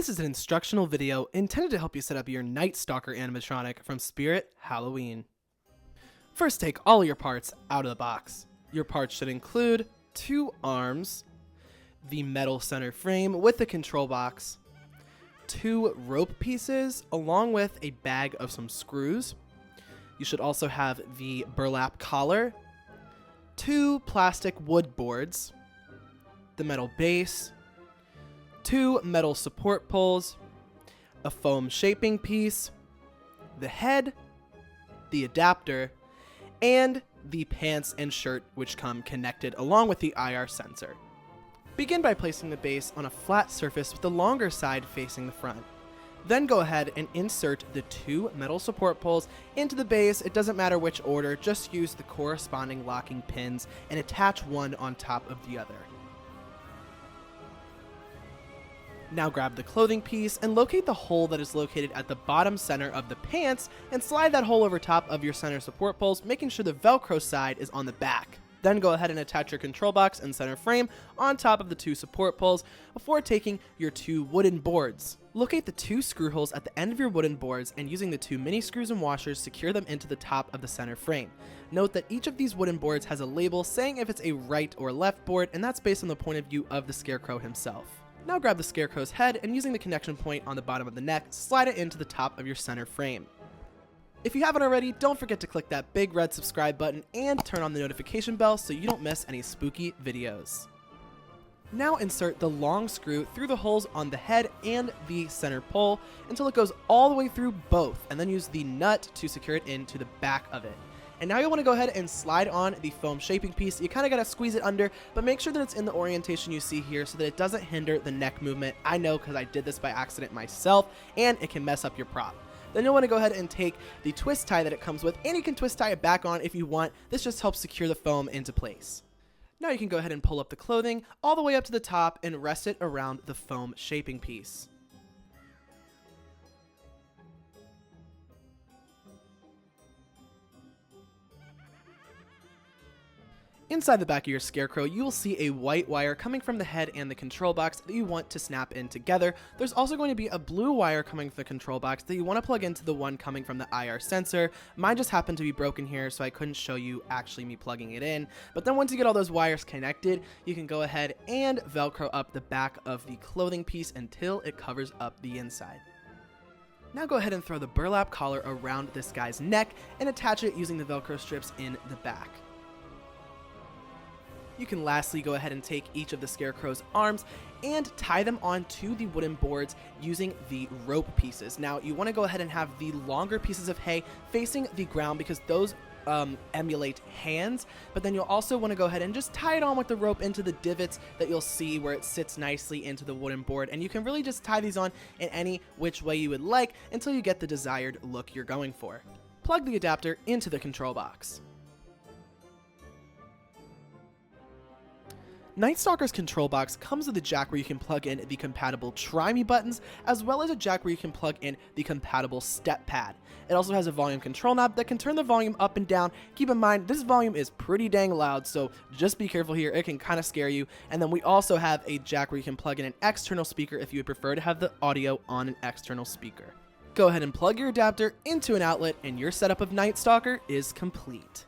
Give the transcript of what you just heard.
This is an instructional video intended to help you set up your Night Stalker animatronic from Spirit Halloween. First, take all your parts out of the box. Your parts should include 2 arms, the metal center frame with the control box, 2 rope pieces along with a bag of some screws. You should also have the burlap collar, 2 plastic wood boards, the metal base, 2 metal support poles, a foam shaping piece, the head, the adapter, and the pants and shirt which come connected along with the IR sensor. Begin by placing the base on a flat surface with the longer side facing the front. Then go ahead and insert the 2 metal support poles into the base. It doesn't matter which order, just use the corresponding locking pins and attach one on top of the other. Now grab the clothing piece and locate the hole that is located at the bottom center of the pants and slide that hole over top of your center support poles, making sure the Velcro side is on the back. Then go ahead and attach your control box and center frame on top of the 2 support poles before taking your 2 wooden boards. Locate the 2 screw holes at the end of your wooden boards and using the 2 mini screws and washers, secure them into the top of the center frame. Note that each of these wooden boards has a label saying if it's a right or left board, and that's based on the point of view of the Scarecrow himself. Now grab the Scarecrow's head and using the connection point on the bottom of the neck, slide it into the top of your center frame. If you haven't already, don't forget to click that big red subscribe button and turn on the notification bell so you don't miss any spooky videos. Now insert the long screw through the holes on the head and the center pole until it goes all the way through both, and then use the nut to secure it into the back of it. And now you'll want to go ahead and slide on the foam shaping piece. You kind of got to squeeze it under, but make sure that it's in the orientation you see here so that it doesn't hinder the neck movement. I know because I did this by accident myself, and it can mess up your prop. Then you'll want to go ahead and take the twist tie that it comes with, and you can twist tie it back on if you want. This just helps secure the foam into place. Now you can go ahead and pull up the clothing all the way up to the top and rest it around the foam shaping piece. Inside the back of your Scarecrow, you will see a white wire coming from the head and the control box that you want to snap in together. There's also going to be a blue wire coming from the control box that you want to plug into the one coming from the IR sensor. Mine just happened to be broken here, so I couldn't show you actually me plugging it in. But then once you get all those wires connected, you can go ahead and Velcro up the back of the clothing piece until it covers up the inside. Now go ahead and throw the burlap collar around this guy's neck and attach it using the Velcro strips in the back. You can lastly go ahead and take each of the Scarecrow's arms and tie them onto the wooden boards using the rope pieces. Now you want to go ahead and have the longer pieces of hay facing the ground because those emulate hands, but then you'll also want to go ahead and just tie it on with the rope into the divots that you'll see where it sits nicely into the wooden board, and you can really just tie these on in any which way you would like until you get the desired look you're going for. Plug the adapter into the control box. Night Stalker's control box comes with a jack where you can plug in the compatible Try Me buttons, as well as a jack where you can plug in the compatible step pad. It also has a volume control knob that can turn the volume up and down. Keep in mind, this volume is pretty dang loud, so just be careful here. It can kind of scare you. And then we also have a jack where you can plug in an external speaker if you would prefer to have the audio on an external speaker. Go ahead and plug your adapter into an outlet, and your setup of Night Stalker is complete.